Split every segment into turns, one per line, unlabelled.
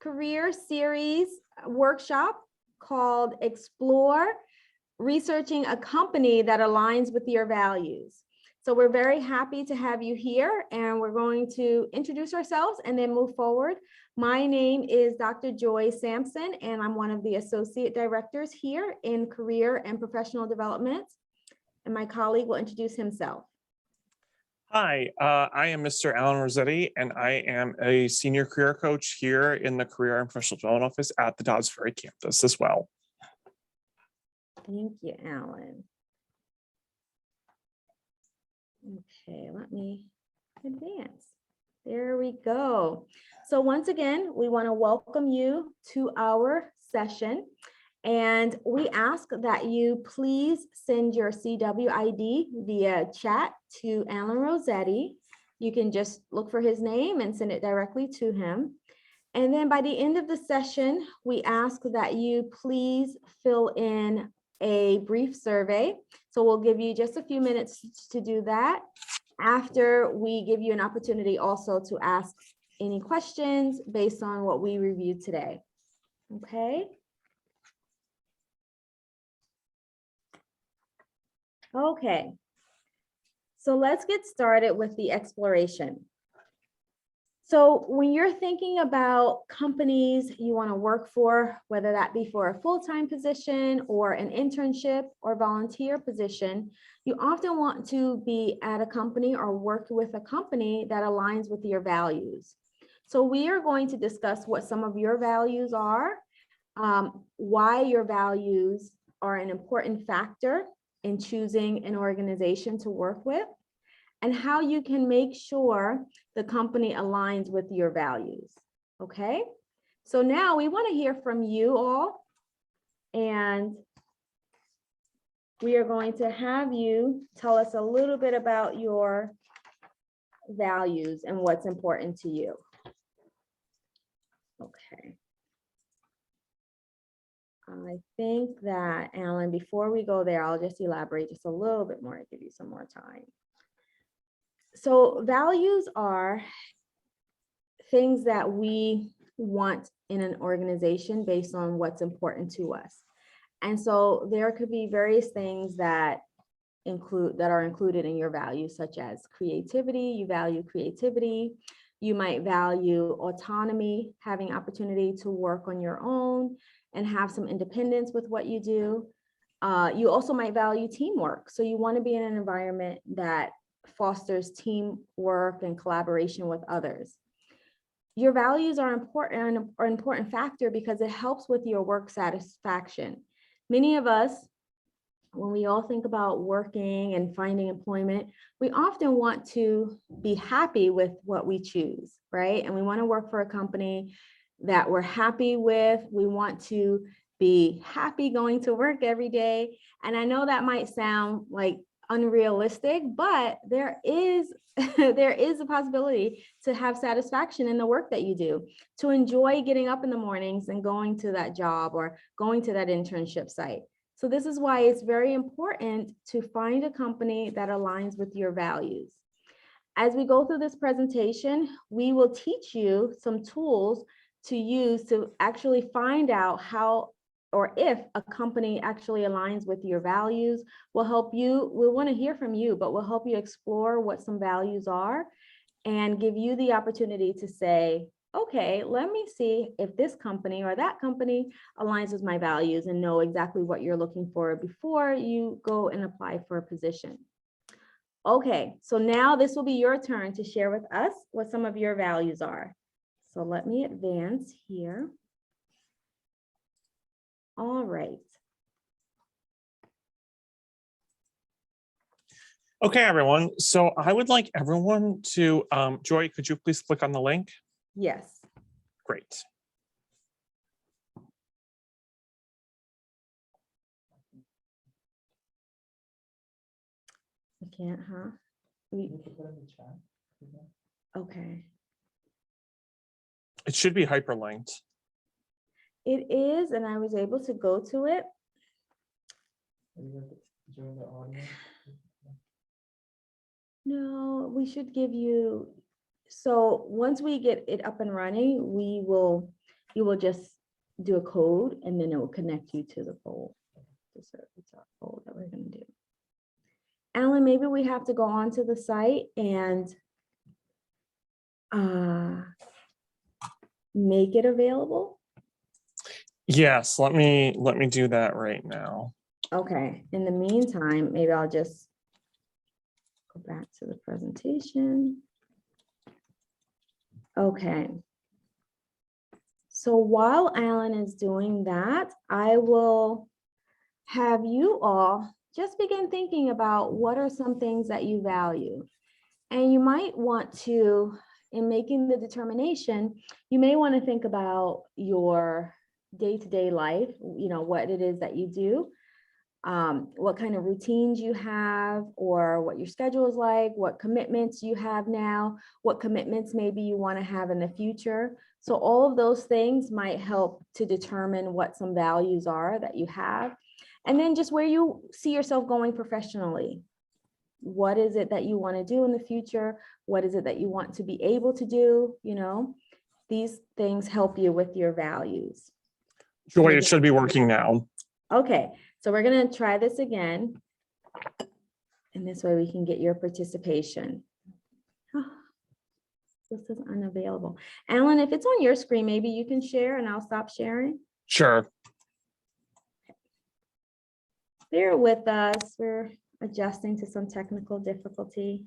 career series workshop called Explore Researching a Company that Aligns with Your Values. So we're very happy to have you here, and we're going to introduce ourselves and then move forward. My name is Dr. Joy Sampson, and I'm one of the associate directors here in career and professional development. And my colleague will introduce himself.
Hi, I am Mr. Alan Rossetti, and I am a senior career coach here in the Career and Professional Development Office at the Dodds Ferry campus as well.
Thank you, Alan. Okay, let me advance. There we go. So once again, we want to welcome you to our session. And we ask that you please send your CW ID via chat to Alan Rossetti. You can just look for his name and send it directly to him. And then by the end of the session, we ask that you please fill in a brief survey. So we'll give you just a few minutes to do that after we give you an opportunity also to ask any questions based on what we reviewed today. Okay. Okay, so let's get started with the exploration. So when you're thinking about companies you want to work for, whether that be for a full-time position or an internship or volunteer position, you often want to be at a company or work with a company that aligns with your values. So we are going to discuss what some of your values are, why your values are an important factor in choosing an organization to work with, and how you can make sure the company aligns with your values. Okay, so now we want to hear from you all, and we are going to have you tell us a little bit about your values and what's important to you. Okay. I think that, Alan, before we go there, I'll just elaborate just a little bit more to give you some more time. So values are things that we want in an organization based on what's important to us. And so there could be various things that are included in your values, such as creativity. You value creativity. You might value autonomy, having opportunity to work on your own and have some independence with what you do. You also might value teamwork. So you want to be in an environment that fosters teamwork and collaboration with others. Your values are an important factor because it helps with your work satisfaction. Many of us, when we all think about working and finding employment, we often want to be happy with what we choose, right? And we want to work for a company that we're happy with. We want to be happy going to work every day. And I know that might sound like unrealistic, but there is a possibility to have satisfaction in the work that you do, to enjoy getting up in the mornings and going to that job or going to that internship site. So this is why it's very important to find a company that aligns with your values. As we go through this presentation, we will teach you some tools to use to actually find out how or if a company actually aligns with your values. We'll help you, we want to hear from you, but we'll help you explore what some values are and give you the opportunity to say, okay, let me see if this company or that company aligns with my values, and know exactly what you're looking for before you go and apply for a position. Okay, so now this will be your turn to share with us what some of your values are. So let me advance here. All right.
Okay, everyone. So I would like everyone to, Joy, could you please click on the link?
Yes.
Great.
I can't, huh? Okay.
It should be hyperlinked.
It is, and I was able to go to it. No, we should give you, so once we get it up and running, we will you will just do a code and then it will connect you to the poll. It's our poll that we're going to do. Alan, maybe we have to go onto the site and make it available.
Yes, let me do that right now.
Okay, in the meantime, maybe I'll just go back to the presentation. Okay. So while Alan is doing that, I will have you all just begin thinking about what are some things that you value. And you might want to, in making the determination, you may want to think about your day-to-day life, you know, what it is that you do, what kind of routines you have, or what your schedule is like, what commitments you have now, what commitments maybe you want to have in the future. So all of those things might help to determine what some values are that you have. And then just where you see yourself going professionally. What is it that you want to do in the future? What is it that you want to be able to do? You know, these things help you with your values.
Joy, it should be working now.
Okay, so we're going to try this again. And this way we can get your participation. This is unavailable. Alan, if it's on your screen, maybe you can share and I'll stop sharing.
Sure.
Bear with us. We're adjusting to some technical difficulty.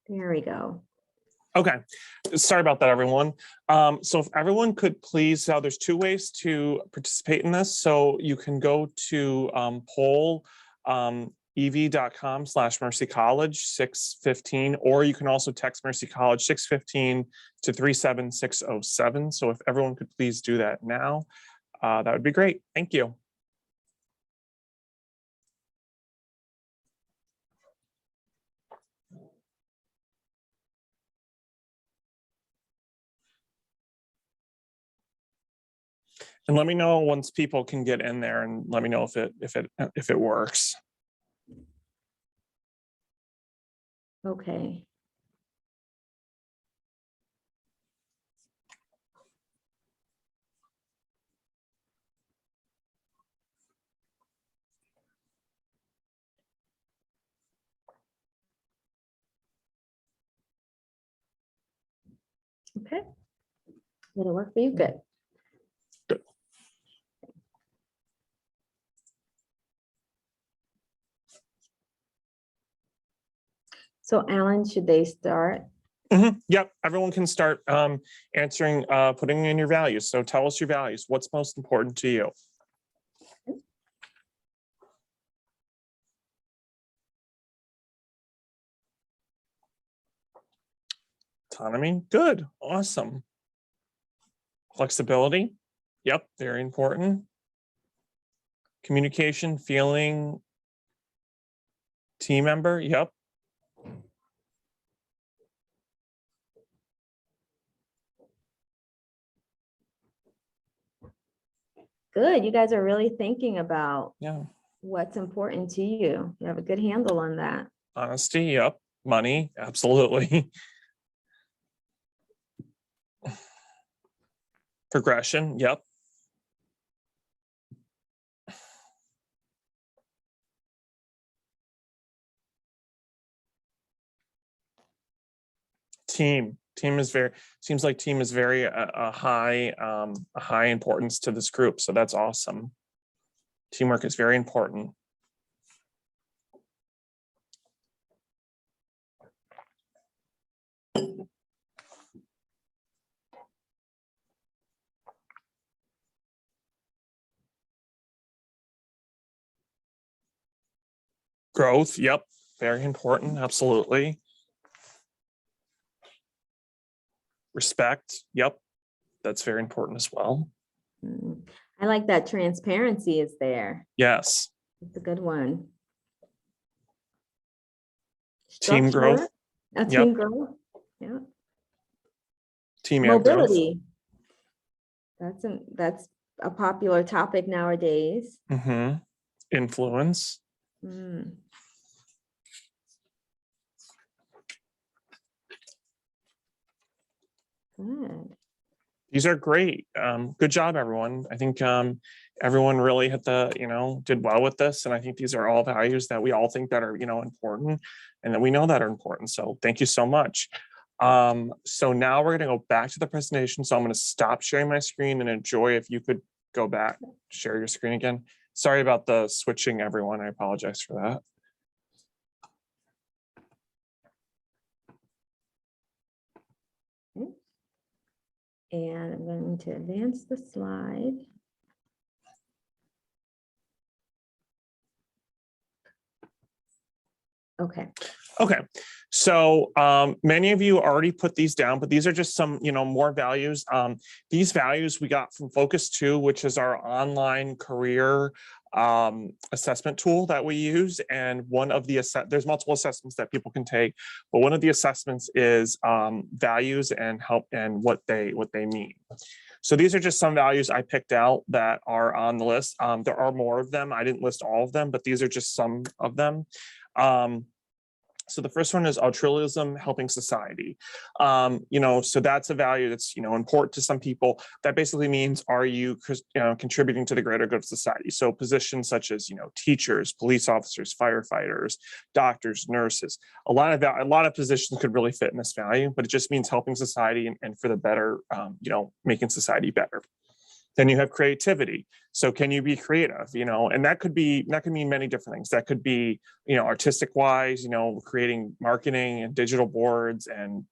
There we go.
Okay, sorry about that, everyone. So if everyone could please, there's two ways to participate in this. So you can go to poll ev.com/Mercy College 615, or you can also text Mercy College 615 to 37607. So if everyone could please do that now, that would be great. Thank you. And let me know once people can get in there, and let me know if it works.
Okay. Okay. Did it work for you? Good.
Good.
So Alan, should they start?
Yep, everyone can start answering, putting in your values. So tell us your values. What's most important to you? Autonomy, good, awesome. Flexibility, yep, very important. Communication, feeling, team member, yep.
Good. You guys are really thinking about
Yeah.
what's important to you. You have a good handle on that.
Honesty, yep. Money, absolutely. Progression, yep. Team is very, seems like team is very a high importance to this group. So that's awesome. Teamwork is very important. Growth, yep, very important, absolutely. Respect, yep, that's very important as well.
I like that transparency is there.
Yes.
It's a good one.
Team growth.
Team growth. Yeah.
Team
mobility. That's a popular topic nowadays.
Influence.
Good.
These are great. Good job, everyone. I think everyone really hit did well with this. And I think these are all values that we all think that are, important and that we know that are important. So thank you so much. So now we're going to go back to the presentation. So I'm going to stop sharing my screen, and enjoy, if you could go back, share your screen again. Sorry about the switching, everyone. I apologize for that.
Okay. And I'm going to advance the slide. Okay.
Okay, so many of you already put these down, but these are just some, more values. These values we got from Focus 2, which is our online career assessment tool that we use. And one of the there's multiple assessments that people can take, but one of the assessments is values and what they mean. So these are just some values I picked out that are on the list. There are more of them. I didn't list all of them, but these are just some of them. So the first one is altruism, helping society. So that's a value that's, important to some people. That basically means, are you, contributing to the greater good of society? So positions such as, teachers, police officers, firefighters, doctors, nurses, a lot of positions could really fit in this value, but it just means helping society and for the better, making society better. Then you have creativity. So can you be creative, and that could mean many different things. That could be, artistic wise, creating marketing and digital boards and,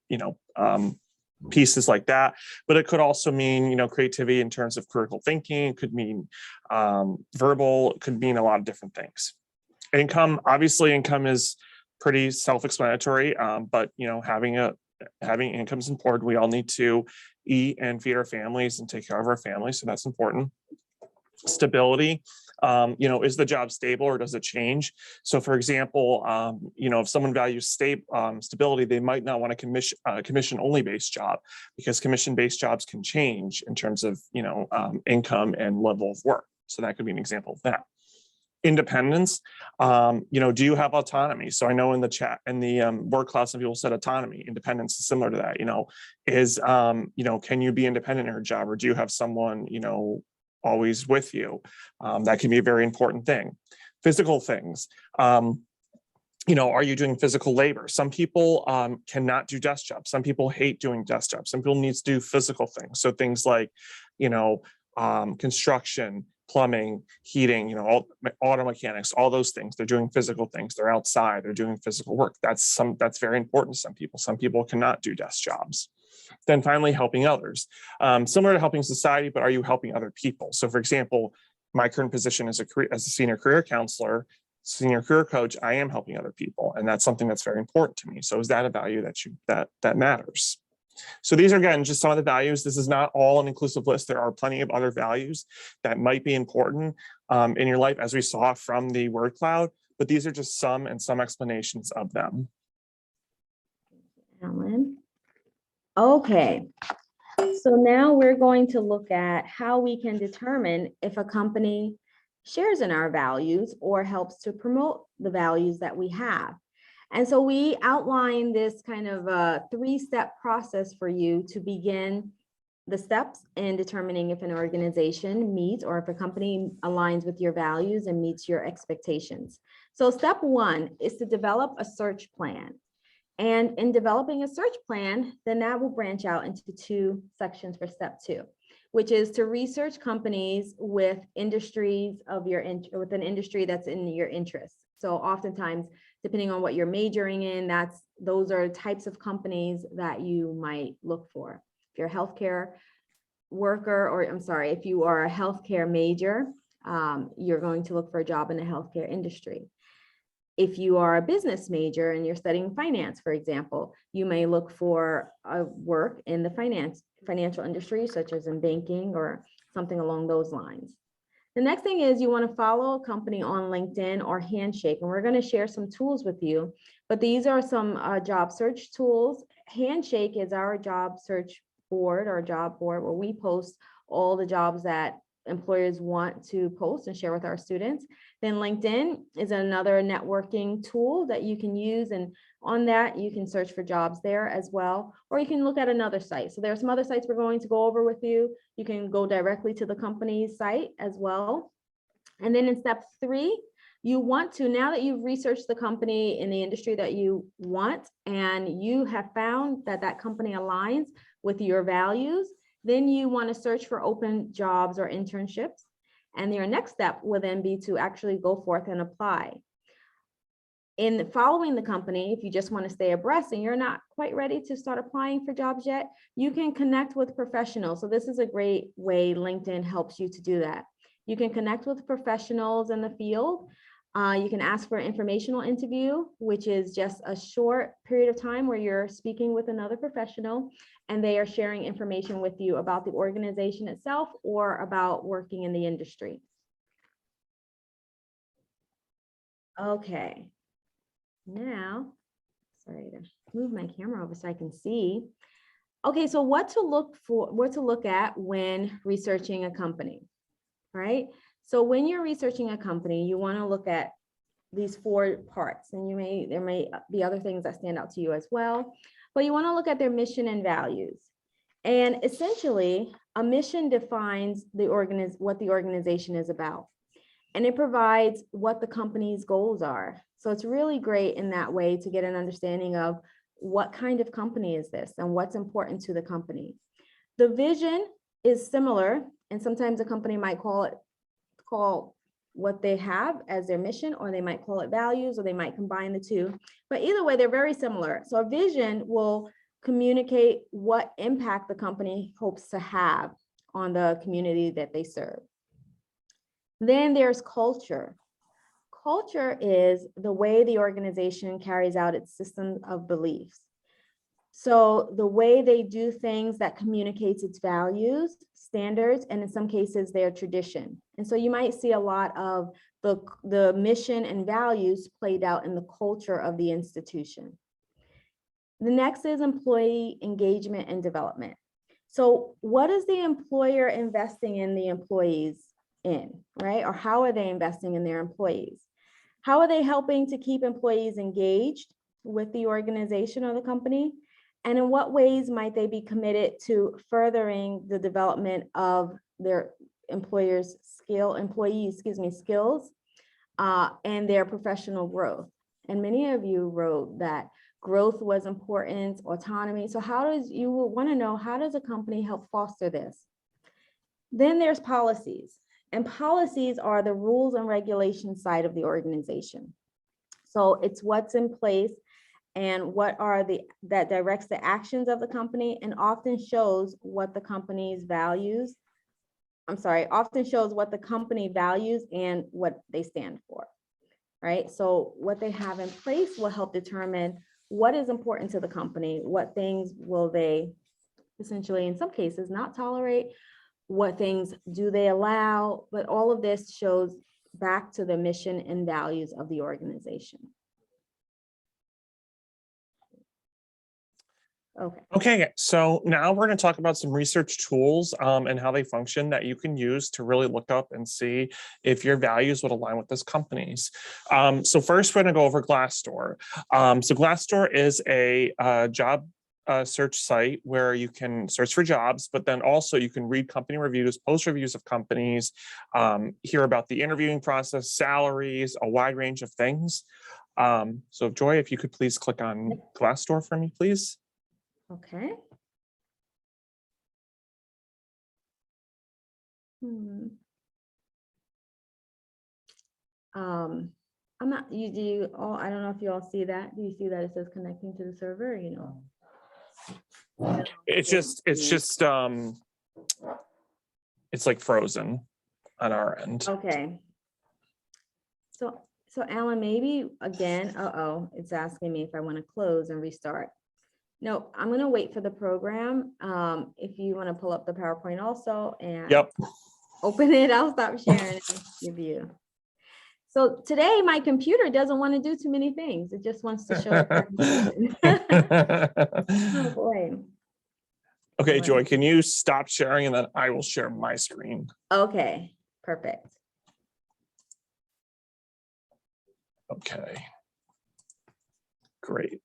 pieces like that. But it could also mean, creativity in terms of critical thinking. It could mean verbal. It could mean a lot of different things. Income, obviously income is pretty self-explanatory, but, having income is important. We all need to eat and feed our families and take care of our families. So that's important. Stability, is the job stable or does it change? So for example, if someone values stability, they might not want a commission only based job, because commission based jobs can change in terms of, income and level of work. So that could be an example of that. Independence, do you have autonomy? So I know in the chat, in the word cloud, some people said autonomy. Independence is similar to that, can you be independent in your job, or do you have someone, always with you? That can be a very important thing. Physical things, are you doing physical labor? Some people cannot do desk jobs. Some people hate doing desk jobs. Some people need to do physical things. So things like, construction, plumbing, heating, auto mechanics, all those things. They're doing physical things. They're outside. They're doing physical work. That's very important to some people. Some people cannot do desk jobs. Then finally, helping others. Similar to helping society, but are you helping other people? So for example, my current position as a senior career counselor, senior career coach, I am helping other people. And that's something that's very important to me. So is that a value that matters? So these are, again, just some of the values. This is not all an inclusive list. There are plenty of other values that might be important in your life, as we saw from the word cloud, but these are just some explanations of them.
Alan. Okay, so now we're going to look at how we can determine if a company shares in our values or helps to promote the values that we have. And so we outline this kind of a 3-step process for you to begin the steps in determining if an organization meets, or if a company aligns with your values and meets your expectations. So step 1 is to develop a search plan. And in developing a search plan, then that will branch out into 2 sections for step 2, which is to research companies with industries with an industry that's in your interest. So oftentimes, depending on what you're majoring in, those are types of companies that you might look for. If you're a healthcare worker, or I'm sorry, if you are a healthcare major, you're going to look for a job in the healthcare industry. If you are a business major and you're studying finance, for example, you may look for work in the financial industry, such as in banking or something along those lines. The next thing is you want to follow a company on LinkedIn or Handshake, and we're going to share some tools with you, but these are some job search tools. Handshake is our job search board or job board where we post all the jobs that employers want to post and share with our students. Then LinkedIn is another networking tool that you can use, and On that, you can search for jobs there as well, or you can look at another site. So there are some other sites we're going to go over with you. You can go directly to the company's site as well. And then in step 3, you want to, now that you've researched the company in the industry that you want, and you have found that that company aligns with your values, then you want to search for open jobs or internships. And your next step will then be to actually go forth and apply. In following the company, if you just want to stay abreast and you're not quite ready to start applying for jobs yet, you can connect with professionals. So this is a great way LinkedIn helps you to do that. You can connect with professionals in the field. You can ask for an informational interview, which is just a short period of time where you're speaking with another professional and they are sharing information with you about the organization itself or about working in the industry. Okay. Now, sorry to move my camera over so I can see. Okay, so what to look at when researching a company, right? So when you're researching a company, you want to look at these 4 parts, and there may be other things that stand out to you as well, but you want to look at their mission and values. And essentially, a mission defines what the organization is about, and it provides what the company's goals are. So it's really great in that way to get an understanding of what kind of company is this and what's important to the company. The vision is similar, and sometimes a company might call what they have as their mission, or they might call it values, or they might combine the two. But either way, they're very similar. So a vision will communicate what impact the company hopes to have on the community that they serve. Then there's culture. Culture is the way the organization carries out its system of beliefs. So the way they do things that communicates its values, standards, and in some cases their tradition. And so you might see a lot of the mission and values played out in the culture of the institution. The next is employee engagement and development. So what is the employer investing in the employees in, right? Or how are they investing in their employees? How are they helping to keep employees engaged with the organization or the company? And in what ways might they be committed to furthering the development of their skills, and their professional growth? And many of you wrote that growth was important, autonomy. So you will want to know, how does a company help foster this? Then there's policies. And policies are the rules and regulations side of the organization. So it's what's in place and that directs the actions of the company, and often shows what the company values and what they stand for, right? So what they have in place will help determine what is important to the company, what things will they essentially, in some cases, not tolerate, what things do they allow, but all of this shows back to the mission and values of the organization.
Okay, so now we're going to talk about some research tools and how they function that you can use to really look up and see if your values would align with this company's. So first, we're going to go over Glassdoor. So Glassdoor is a job search site where you can search for jobs, but then also you can read company reviews, post reviews of companies, hear about the interviewing process, salaries, a wide range of things. So Joy, if you could please click on Glassdoor for me, please.
Okay. I'm not, I don't know if you all see that. Do you see that it says connecting to the server, you know?
It's like frozen on our end.
Okay. So Alan, maybe again, it's asking me if I want to close and restart. No, I'm going to wait for the program. If you want to pull up the PowerPoint also and open it, I'll stop sharing and give you. So today my computer doesn't want to do too many things. It just wants to show up. Oh boy.
Okay, Joy, can you stop sharing and then I will share my screen?
Okay, perfect.
Okay. Great.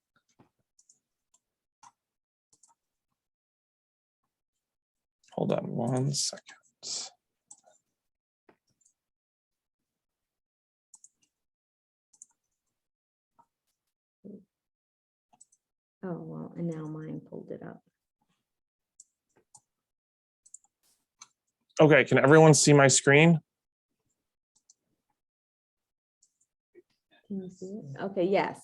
Hold on 1 second.
Oh, well, and now mine pulled it up.
Okay, can everyone see my screen?
Can you see it? Okay, yes.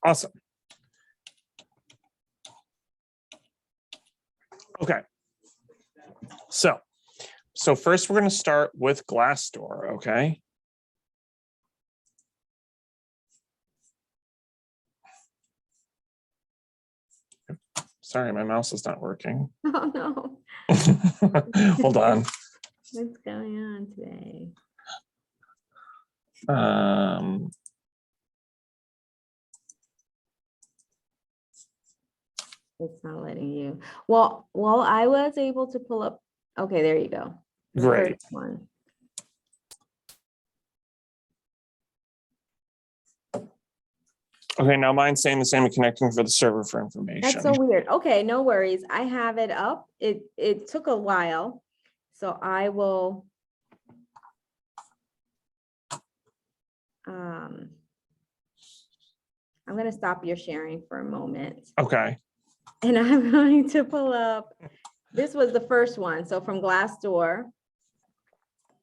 Awesome. Okay. So first we're going to start with Glassdoor, okay? Sorry, my mouse is not working.
Oh, no.
Hold on.
What's going on today? It's not letting you. Well, I was able to pull up. Okay, there you go. The
Great.
first one.
Okay, now mine's saying the same, connecting for the server for information.
That's so weird. Okay, no worries. I have it up. It took a while, so I will. I'm going to stop your sharing for a moment.
Okay.
And I'm going to pull up. This was the first one. So from Glassdoor.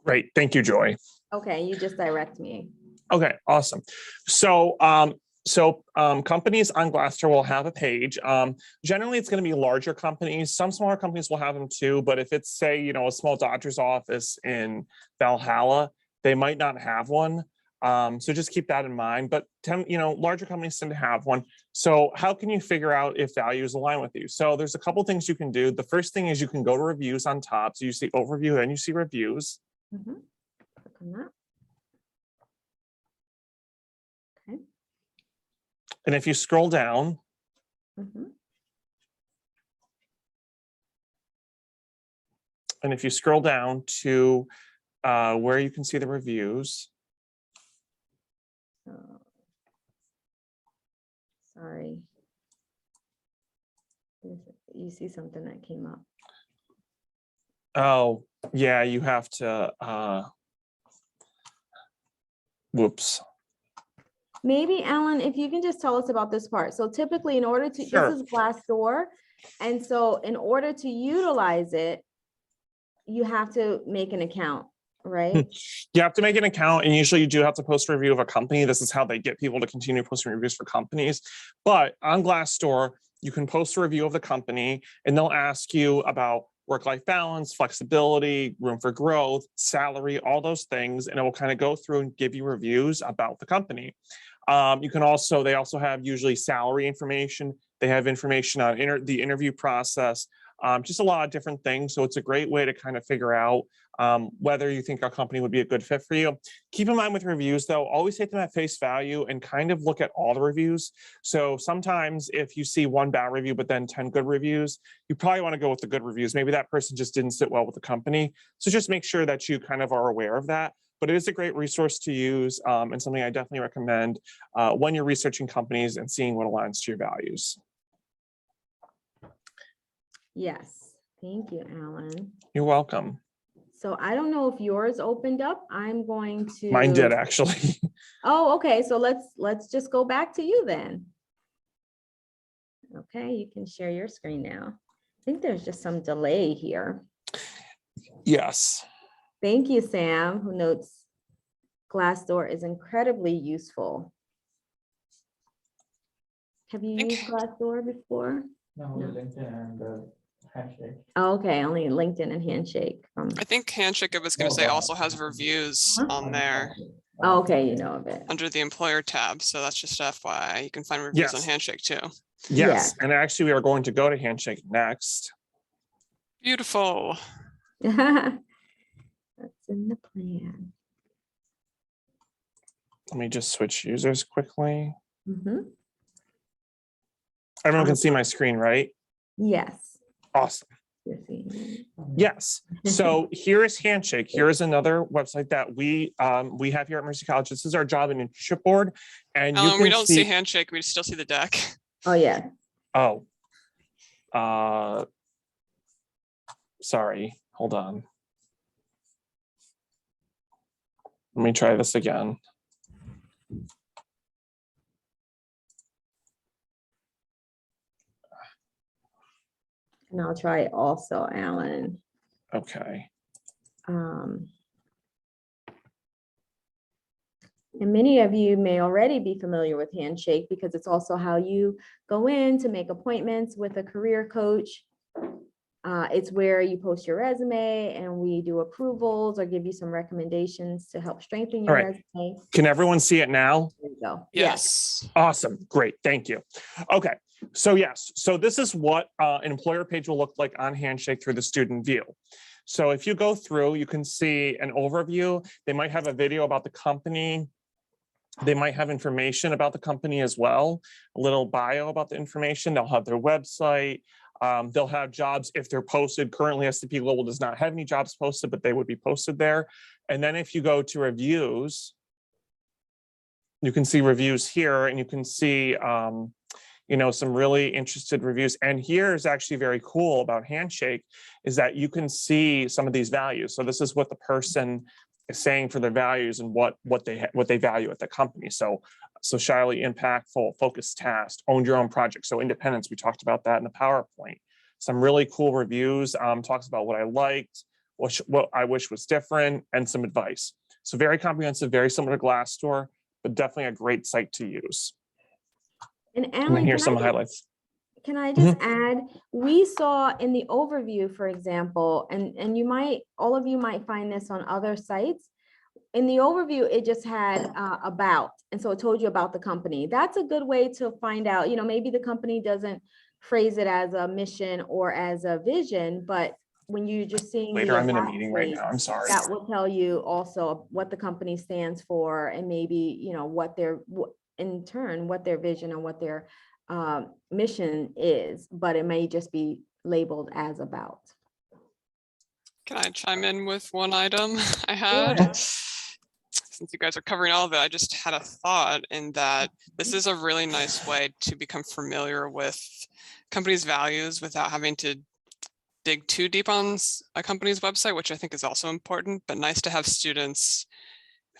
Great. Thank you, Joy.
Okay, you just direct me.
Okay, awesome. So companies on Glassdoor will have a page. Generally, it's going to be larger companies. Some smaller companies will have them too. But if it's, say, a small doctor's office in Valhalla, they might not have one. So just keep that in mind. But larger companies tend to have one. So how can you figure out if values align with you? So there's a couple things you can do. The first thing is you can go to reviews on top. So you see overview, then you see reviews.
Mm-hmm. Click on that. Okay.
And if you scroll down,
Mm-hmm.
and if you scroll down to where you can see the reviews.
Oh. Sorry. You see something that came up.
Oh, yeah, you have to, whoops.
Maybe, Alan, if you can just tell us about this part. So typically in order to,
Sure.
This is Glassdoor. And so in order to utilize it, you have to make an account, right?
You have to make an account, and usually you do have to post a review of a company. This is how they get people to continue posting reviews for companies. But on Glassdoor, you can post a review of the company, and they'll ask you about work-life balance, flexibility, room for growth, salary, all those things, and it will kind of go through and give you reviews about the company. They also have usually salary information. They have information on the interview process, just a lot of different things. So it's a great way to kind of figure out whether you think our company would be a good fit for you. Keep in mind with reviews, though, always take them at face value and kind of look at all the reviews. So sometimes if you see one bad review, but then 10 good reviews, you probably want to go with the good reviews. Maybe that person just didn't sit well with the company. So just make sure that you kind of are aware of that. But it is a great resource to use and something I definitely recommend when you're researching companies and seeing what aligns to your values.
Yes. Thank you, Alan.
You're welcome.
So I don't know if yours opened up. I'm going to.
Mine did, actually.
Oh, okay. So let's just go back to you then. Okay, you can share your screen now. I think there's just some delay here.
Yes.
Thank you, Sam, who notes Glassdoor is incredibly useful. Have you used Glassdoor before?
No, LinkedIn and Handshake.
Oh, okay, only LinkedIn and Handshake.
I think Handshake, I was going to say, also has reviews on there
Oh, okay, you know of it.
under the employer tab. So that's just FYI. You can find reviews on Handshake too.
Yes. And actually, we are going to go to Handshake next.
Beautiful.
That's in the plan.
Let me just switch users quickly.
Mm-hmm.
Everyone can see my screen, right?
Yes.
Awesome.
You're seeing it.
Yes. So here is Handshake. Here is another website that we have here at Mercy College. This is our job and internship board. And you can
We don't see Handshake. We still see the deck.
Oh, yeah.
Oh. Sorry, hold on. Let me try this again.
And I'll try it also, Alan.
Okay.
And many of you may already be familiar with Handshake because it's also how you go in to make appointments with a career coach. It's where you post your resume and we do approvals or give you some recommendations to help strengthen your
All right.
resume.
Can everyone see it now?
There you go.
Yes.
Awesome. Great. Thank you. Okay. So yes, so this is what an employer page will look like on Handshake through the student view. So if you go through, you can see an overview. They might have a video about the company. They might have information about the company as well, a little bio about the information. They'll have their website. They'll have jobs if they're posted. Currently, S&P Global does not have any jobs posted, but they would be posted there. And then if you go to reviews, you can see reviews here, and you can see some really interested reviews. And here is actually very cool about Handshake is that you can see some of these values. So this is what the person is saying for their values and what they value at the company. So shyly impactful, focused task, owned your own project. So independence, we talked about that in the PowerPoint. Some really cool reviews, talks about what I liked, what I wish was different, and some advice. So very comprehensive, very similar to Glassdoor, but definitely a great site to use.
And
And then
Alan,
here's some highlights.
can I just add, we saw in the overview, for example, and all of you might find this on other sites. In the overview, it just had about, and so it told you about the company. That's a good way to find out, maybe the company doesn't phrase it as a mission or as a vision, but when you're just seeing
Later,
the
I'm in a
about
meeting right
page,
now. I'm sorry.
that will tell you also what the company stands for and maybe, what their vision and what their mission is, but it may just be labeled as about.
Can I chime in with one item I had? Since you guys are covering all of it, I just had a thought in that this is a really nice way to become familiar with companies' values without having to dig too deep on a company's website, which I think is also important, but nice to have students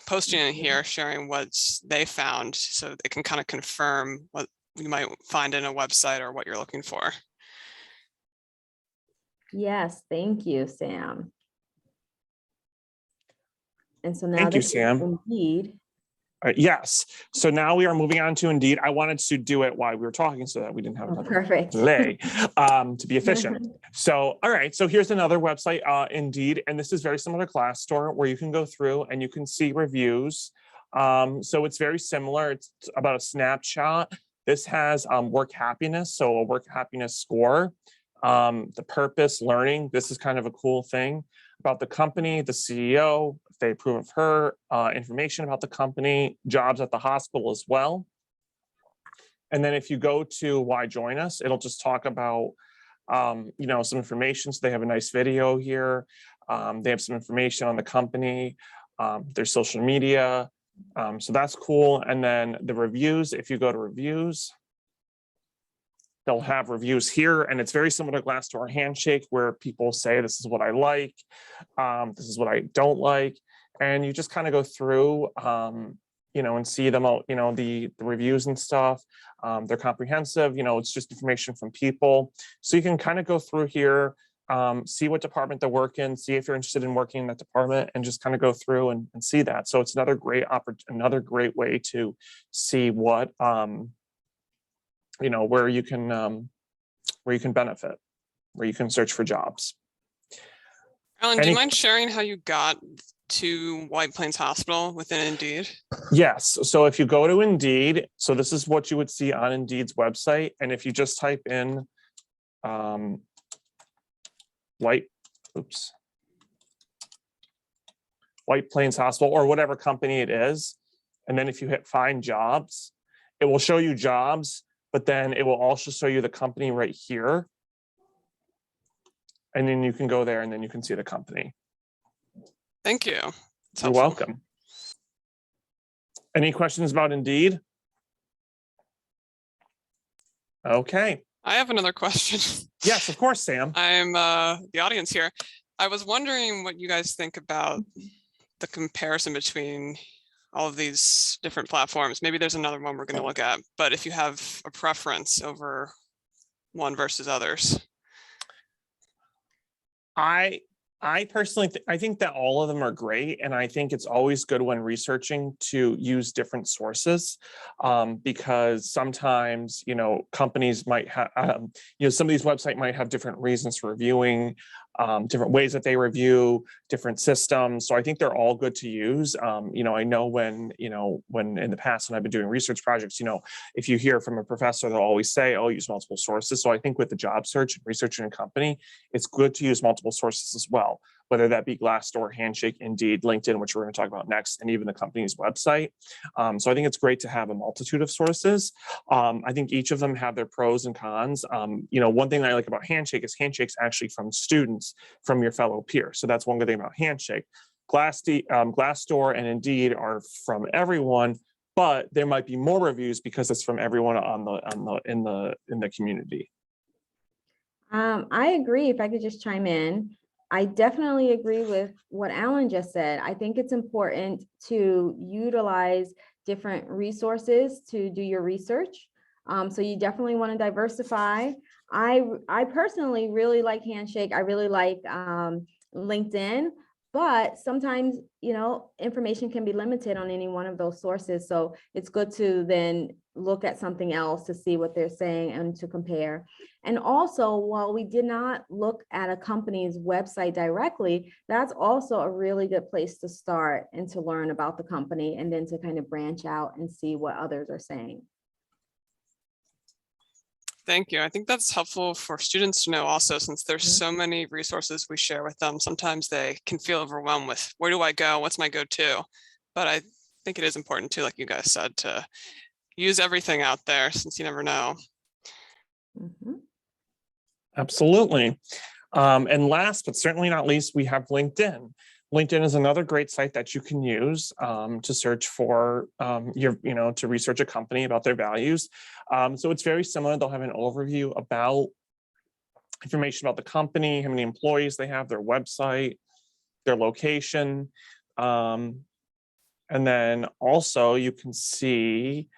posting in here, sharing what they found so they can kind of confirm what you might find in a website or what you're looking for.
Yes, thank you, Sam. And so now
Thank you,
this is
Sam.
Indeed.
Yes. So now we are moving on to Indeed. I wanted to do it while we were talking so that we didn't have another
Perfect.
delay to be efficient. So, all right. So here's another website, Indeed, and this is very similar to Glassdoor, where you can go through and you can see reviews. So it's very similar. It's about a snapshot. This has work happiness, so a work happiness score. The purpose, learning. This is kind of a cool thing about the company, the CEO, if they approve of her, information about the company, jobs at the hospital as well. And then if you go to why join us, it'll just talk about, some information. So they have a nice video here. They have some information on the company, their social media. So that's cool. And then the reviews, if you go to reviews, they'll have reviews here, and it's very similar to Glassdoor Handshake, where people say, this is what I like, this is what I don't like. And you just kind of go through, and see them all, the reviews and stuff. They're comprehensive, it's just information from people. So you can kind of go through here, see what department they work in, see if you're interested in working in that department, and just kind of go through and see that. So it's another great way to see what, where you can benefit, where you can search for jobs.
Alan, do you mind sharing how you got to White Plains Hospital within Indeed?
Yes. So if you go to Indeed, so this is what you would see on Indeed's website. And if you just type in White Plains Hospital or whatever company it is, and then if you hit find jobs, it will show you jobs, but then it will also show you the company right here. And then you can go there and then you can see the company.
Thank you.
You're welcome. Any questions about Indeed? Okay.
I have another question.
Yes, of course, Sam.
I'm the audience here. I was wondering what you guys think about the comparison between all of these different platforms. Maybe there's another one we're going to look at, but if you have a preference over one versus others.
I personally, I think that all of them are great. And I think it's always good when researching to use different sources because sometimes, companies might have, some of these websites might have different reasons for reviewing, different ways that they review, different systems. So I think they're all good to use. I know when in the past, when I've been doing research projects, if you hear from a professor, they'll always say, oh, use multiple sources. So I think with the job search and researching a company, it's good to use multiple sources as well, whether that be Glassdoor, Handshake, Indeed, LinkedIn, which we're going to talk about next, and even the company's website. So I think it's great to have a multitude of sources. I think each of them have their pros and cons. One thing that I like about Handshake is Handshake's actually from students, from your fellow peers. So that's one good thing about Handshake. Glassdoor and Indeed are from everyone, but there might be more reviews because it's from everyone in the community.
I agree. If I could just chime in, I definitely agree with what Alan just said. I think it's important to utilize different resources to do your research. So you definitely want to diversify. I personally really like Handshake. I really like LinkedIn, but sometimes, information can be limited on any one of those sources. So it's good to then look at something else to see what they're saying and to compare. And also, while we did not look at a company's website directly, that's also a really good place to start and to learn about the company and then to kind of branch out and see what others are saying.
Thank you. I think that's helpful for students to know also, since there's so many resources we share with them. Sometimes they can feel overwhelmed with where do I go? What's my go-to? But I think it is important too, like you guys said, to use everything out there since you never know.
Absolutely. And last, but certainly not least, we have LinkedIn. LinkedIn is another great site that you can use to search for to research a company about their values. So it's very similar. They'll have an overview about information about the company, how many employees they have, their website, their location. And then also you can see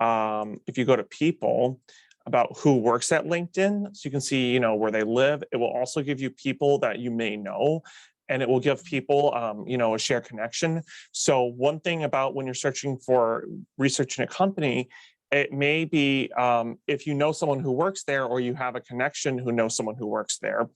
if you go to people, about who works at LinkedIn. So you can see, where they live. It will also give you people that you may know, and it will give people, a shared connection. So one thing about when you're searching for researching a company, it may be if you know someone who works there or you have a connection who knows someone who works there,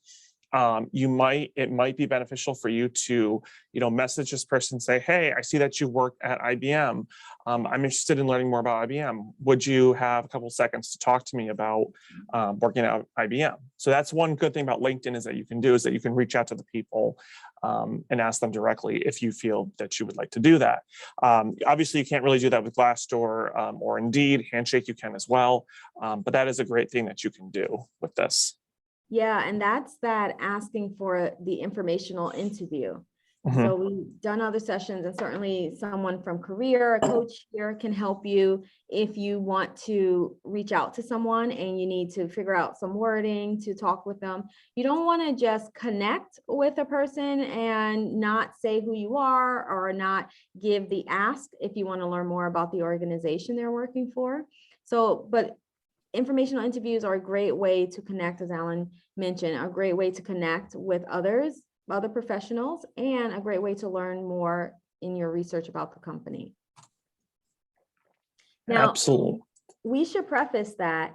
it might be beneficial for you to, message this person, say, hey, I see that you work at IBM. I'm interested in learning more about IBM. Would you have a couple seconds to talk to me about working at IBM? So that's one good thing about LinkedIn is that you can reach out to the people and ask them directly if you feel that you would like to do that. Obviously, you can't really do that with Glassdoor or Indeed. Handshake you can as well, but that is a great thing that you can do with this.
Yeah, and that's that asking for the informational interview. So we've done other sessions, and certainly someone from career, a coach here can help you if you want to reach out to someone and you need to figure out some wording to talk with them. You don't want to just connect with a person and not say who you are or not give the ask if you want to learn more about the organization they're working for. So, but informational interviews are a great way to connect, as Alan mentioned, a great way to connect with other professionals, and a great way to learn more in your research about the company. Now,
absolutely.
We should preface that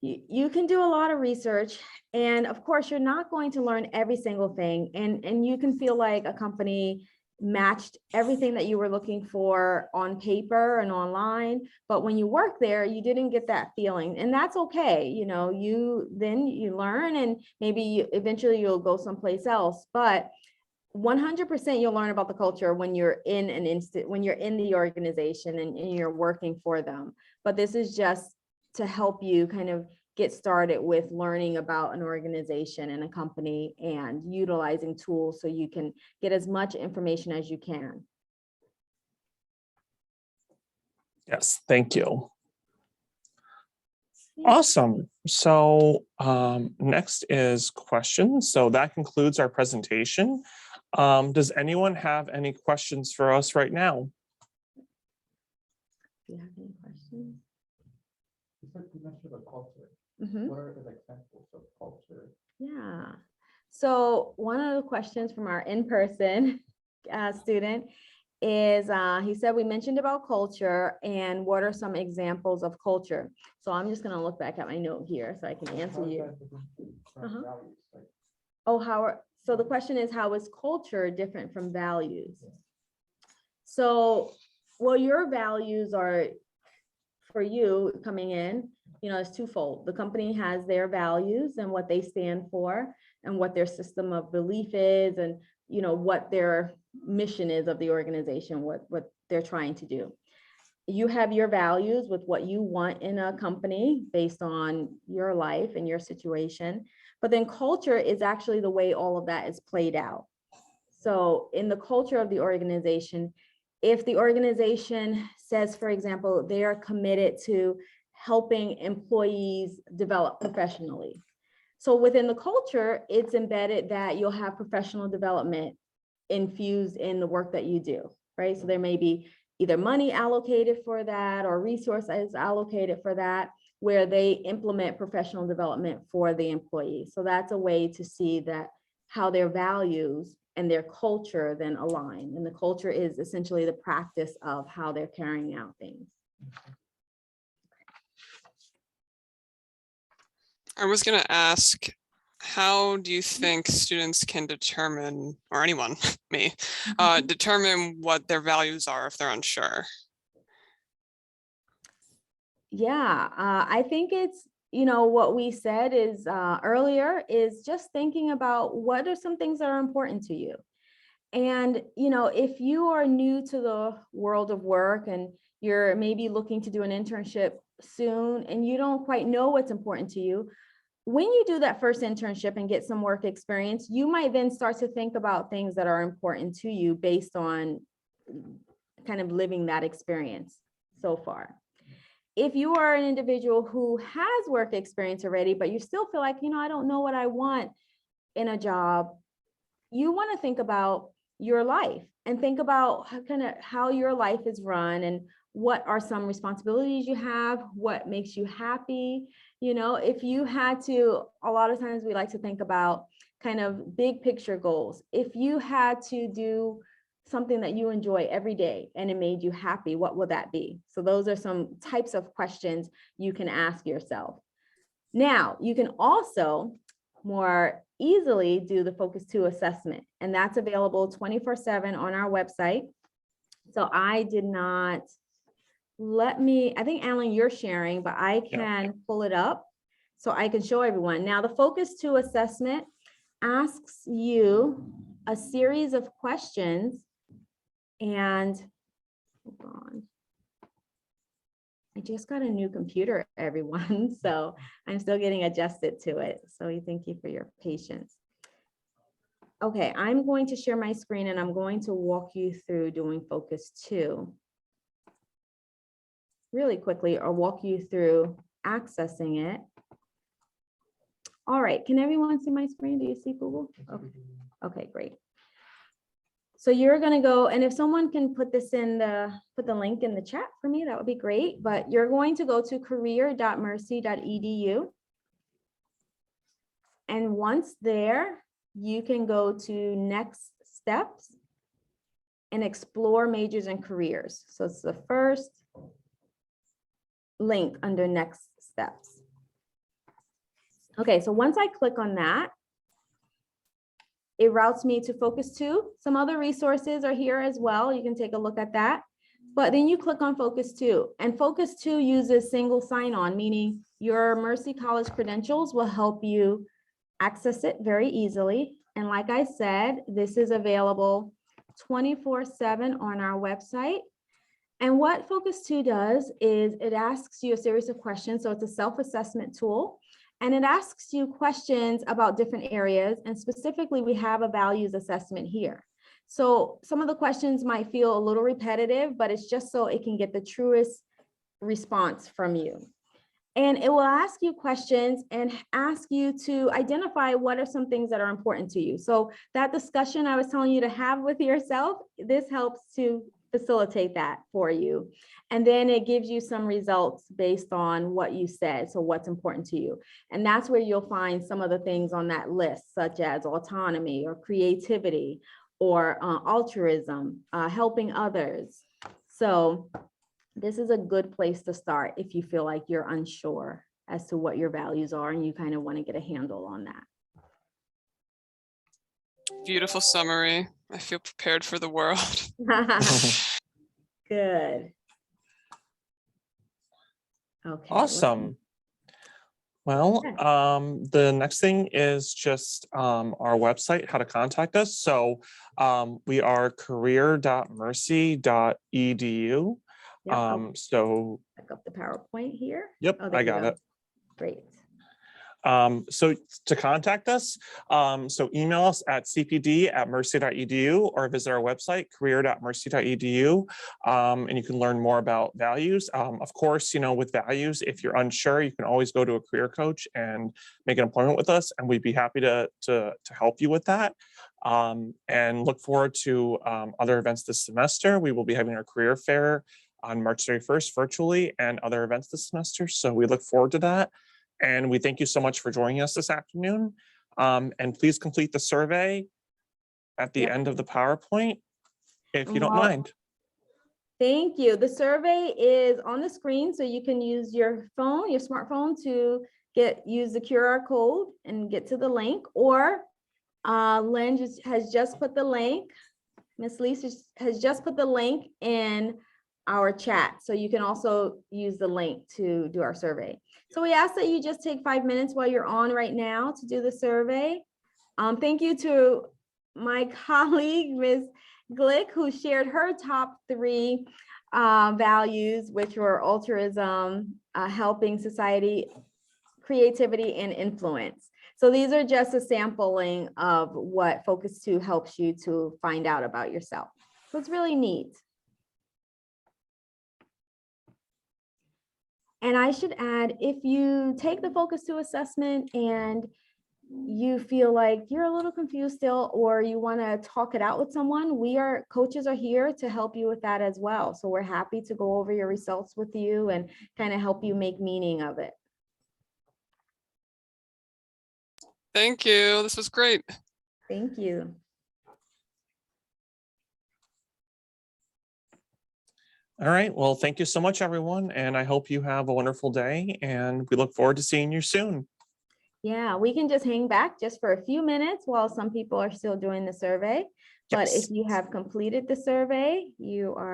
you can do a lot of research, and of course, you're not going to learn every single thing, and you can feel like a company matched everything that you were looking for on paper and online, but when you work there, you didn't get that feeling, and that's okay. You learn, and maybe eventually you'll go someplace else, but 100% you'll learn about the culture when you're in when you're in the organization and you're working for them. But this is just to help you kind of get started with learning about an organization and a company and utilizing tools so you can get as much information as you can.
Yes, thank you. Awesome. So next is questions. So that concludes our presentation. Does anyone have any questions for us right now?
Do you have any questions?
You said you mentioned the culture.
Mhm.
What are the examples of culture?
Yeah. So one of the questions from our in-person student is, he said, we mentioned about culture and what are some examples of culture? So I'm just gonna look back at my note here so I can answer
How is
you.
that different from
Uh-huh.
values? Like,
Oh, so the question is, how is culture different from values? So, well, your values are, for you coming in, it's twofold. The company has their values and what they stand for and what their system of belief is and, what their mission is of the organization, what they're trying to do. You have your values with what you want in a company based on your life and your situation. But then culture is actually the way all of that is played out. So in the culture of the organization, if the organization says, for example, they are committed to helping employees develop professionally. So within the culture, it's embedded that you'll have professional development infused in the work that you do, right? So there may be either money allocated for that or resources allocated for that, where they implement professional development for the employees. So that's a way to see that how their values and their culture then align. And the culture is essentially the practice of how they're carrying out things.
I was going to ask, how do you think students can determine, or anyone, me, determine what their values are if they're unsure?
Yeah, I think it's, what we said is earlier is just thinking about what are some things that are important to you. And, if you are new to the world of work and you're maybe looking to do an internship soon and you don't quite know what's important to you, when you do that first internship and get some work experience, you might then start to think about things that are important to you based on kind of living that experience so far. If you are an individual who has work experience already, but you still feel like, I don't know what I want in a job, you want to think about your life and think about how your life is run and what are some responsibilities you have, what makes you happy. If you had to, a lot of times we like to think about kind of big picture goals. If you had to do something that you enjoy every day and it made you happy, what would that be? So those are some types of questions you can ask yourself. Now, you can also more easily do the Focus 2 assessment, and that's available 24/7 on our website. So I did not, I think Alan, you're sharing, but I can pull it up so I can show everyone. Now, the Focus 2 assessment asks you a series of questions, and hold on. I just got a new computer, everyone, so I'm still getting adjusted to it. So thank you for your patience. Okay, I'm going to share my screen and I'm going to walk you through doing Focus 2 really quickly, or walk you through accessing it. All right, can everyone see my screen? Do you see Google? Okay, great. So you're going to go, and if someone can put the link in the chat for me, that would be great. But you're going to go to career.mercy.edu. And once there, you can go to next steps and explore majors and careers. So it's the first link under next steps. Okay, so once I click on that, it routes me to Focus 2. Some other resources are here as well. You can take a look at that. But then you click on Focus 2, and Focus 2 uses single sign-on, meaning your Mercy College credentials will help you access it very easily. And like I said, this is available 24/7 on our website. And what Focus 2 does is it asks you a series of questions. So it's a self-assessment tool. And it asks you questions about different areas. And specifically, we have a values assessment here. So some of the questions might feel a little repetitive, but it's just so it can get the truest response from you. And it will ask you questions and ask you to identify what are some things that are important to you. So that discussion I was telling you to have with yourself, this helps to facilitate that for you. And then it gives you some results based on what you said. So what's important to you. And that's where you'll find some of the things on that list, such as autonomy or creativity or altruism, helping others. So this is a good place to start if you feel like you're unsure as to what your values are and you kind of want to get a handle on that.
Beautiful summary. I feel prepared for the world.
Good. Okay.
Awesome. Well, the next thing is just our website, how to contact us. So we are career.mercy.edu.
Yep, I'll
So
back up the PowerPoint here.
yep,
Oh, there
I
you
got
go.
it.
Great.
So to contact us, so email us at cpd@mercy.edu or visit our website, career.mercy.edu, and you can learn more about values. Of course, you know, with values, if you're unsure, you can always go to a career coach and make an appointment with us, and we'd be happy to help you with that. And look forward to other events this semester. We will be having our career fair on March 31st virtually and other events this semester. So we look forward to that. And we thank you so much for joining us this afternoon. And please complete the survey at the
Yep.
end of the PowerPoint, if you don't
Well,
mind.
Thank you. The survey is on the screen, so you can use your phone, your smartphone to use the QR code and get to the link, or Lynn has just put the link. Miss Lisa has just put the link in our chat, so you can also use the link to do our survey. So we ask that you just take 5 minutes while you're on right now to do the survey. Thank you to my colleague, Ms. Glick, who shared her top 3 values, which were altruism, helping society, creativity, and influence. So these are just a sampling of what Focus 2 helps you to find out about yourself. So it's really neat. And I should add, if you take the Focus 2 assessment and you feel like you're a little confused still, or you want to talk it out with someone, coaches are here to help you with that as well. So we're happy to go over your results with you and kind of help you make meaning of it.
Thank you. This was great.
Thank you.
All right. Well, thank you so much, everyone. And I hope you have a wonderful day. And we look forward to seeing you soon.
Yeah, we can just hang back just for a few minutes while some people are still doing the survey. But
Yes.
if you have completed the survey, you are